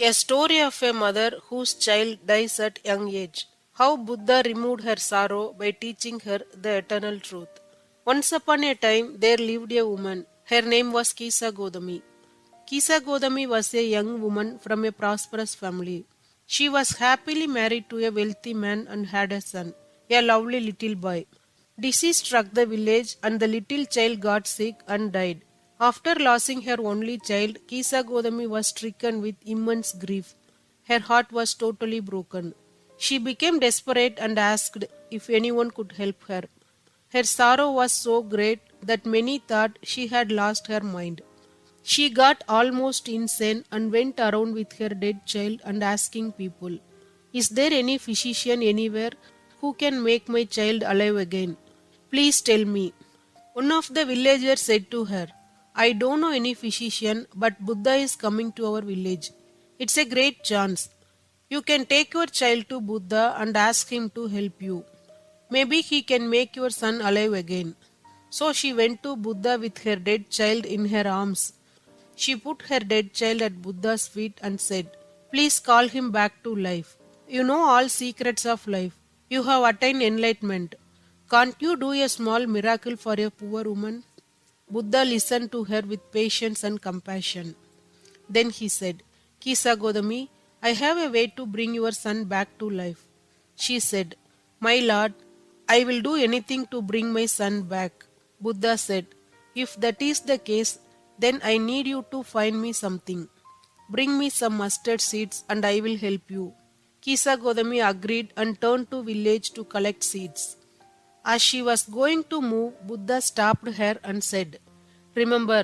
A story of a mother whose child dies at young age. How Buddha removed her sorrow by teaching her the eternal truth. Once upon a time there lived a woman. Her name was Kisa Godami. Kisa Godami was a young woman from a prosperous family. She was happily married to a wealthy man and had a son, a lovely little boy. Disease struck the village and the little child got sick and died. After losing her only child, Kisa Godami was stricken with immense grief. Her heart was totally broken. She became desperate and asked if anyone could help her. Her sorrow was so great that many thought she had lost her mind. She got almost insane and went around with her dead child and asking people, "Is there any physician anywhere who can make my child alive again? Please tell me." One of the villagers said to her, "I don't know any physician, but Buddha is coming to our village. It's a great chance. You can take your child to Buddha and ask him to help you. Maybe he can make your son alive again." So she went to Buddha with her dead child in her arms. She put her dead child at Buddha's feet and said, "Please call him back to life. You know all secrets of life. You have attained enlightenment. Can't you do a small miracle for a poor woman?" Buddha listened to her with patience and compassion. Then he said, "Kisa Godami, I have a way to bring your son back to life." She said, "My lord, I will do anything to bring my son back." Buddha said, "If that is the case, then I need you to find me something. Bring me some mustard seeds and I will help you." Kisa Godami agreed and turned to village to collect seeds. As she was going to move, Buddha stopped her and said, "Remember,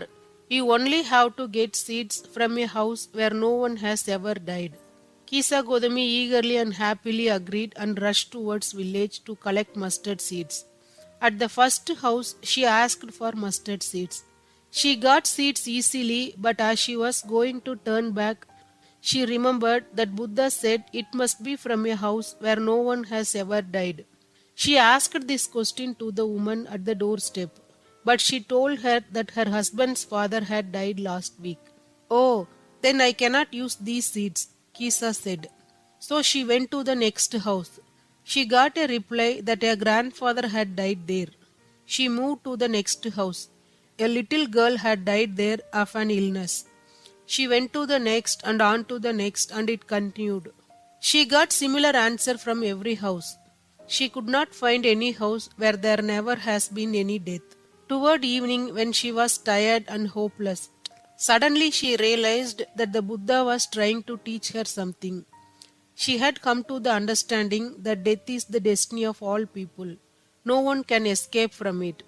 you only have to get seeds from a house where no one has ever died." Kisa Godami eagerly and happily agreed and rushed towards village to collect mustard seeds. At the first house, she asked for mustard seeds. She got seeds easily, but as she was going to turn back, she remembered that Buddha said it must be from a house where no one has ever died. She asked this question to the woman at the doorstep, but she told her that her husband's father had died last week. "Oh, then I cannot use these seeds," Kisa said. So she went to the next house. She got a reply that her grandfather had died there. She moved to the next house. A little girl had died there of an illness. She went to the next and on to the next, and it continued. She got similar answer from every house. She could not find any house where there never has been any death. Toward evening, when she was tired and hopeless, suddenly she realized that the Buddha was trying to teach her something. She had come to the understanding that death is the destiny of all people. No one can escape from it.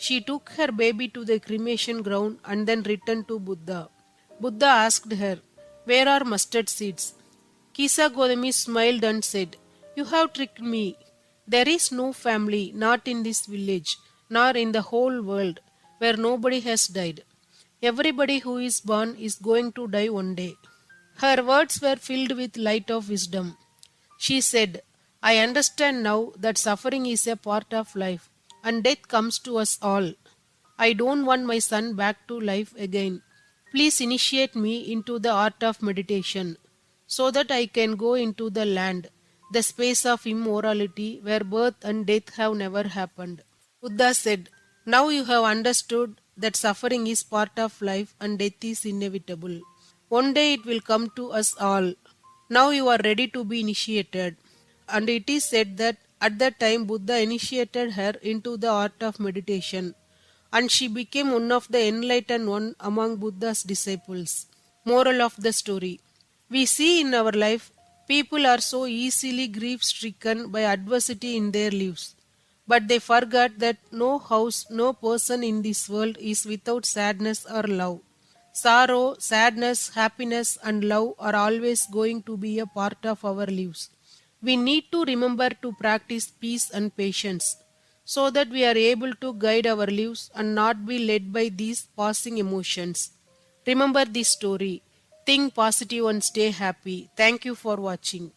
She took her baby to the cremation ground and then returned to Buddha. Buddha asked her, "Where are mustard seeds?" Kisa Godami smiled and said, "You have tricked me. There is no family, not in this village, nor in the whole world, where nobody has died. Everybody who is born is going to die one day." Her words were filled with light of wisdom. She said, "I understand now that suffering is a part of life, and death comes to us all. I don't want my son back to life again. Please initiate me into the art of meditation, so that I can go into the land, the space of immorality where birth and death have never happened." Buddha said, "Now you have understood that suffering is part of life and death is inevitable. One day it will come to us all. Now you are ready to be initiated." And it is said that at that time Buddha initiated her into the art of meditation, and she became one of the enlightened one among Buddha's disciples. Moral of the story: we see in our life people are so easily grief stricken by adversity in their lives, but they forget that no house, no person in this world is without sadness or love. Sorrow, sadness, happiness, and love are always going to be a part of our lives. We need to remember to practice peace and patience so that we are able to guide our lives and not be led by these passing emotions. Remember this story. Think positive and stay happy. Thank you for watching.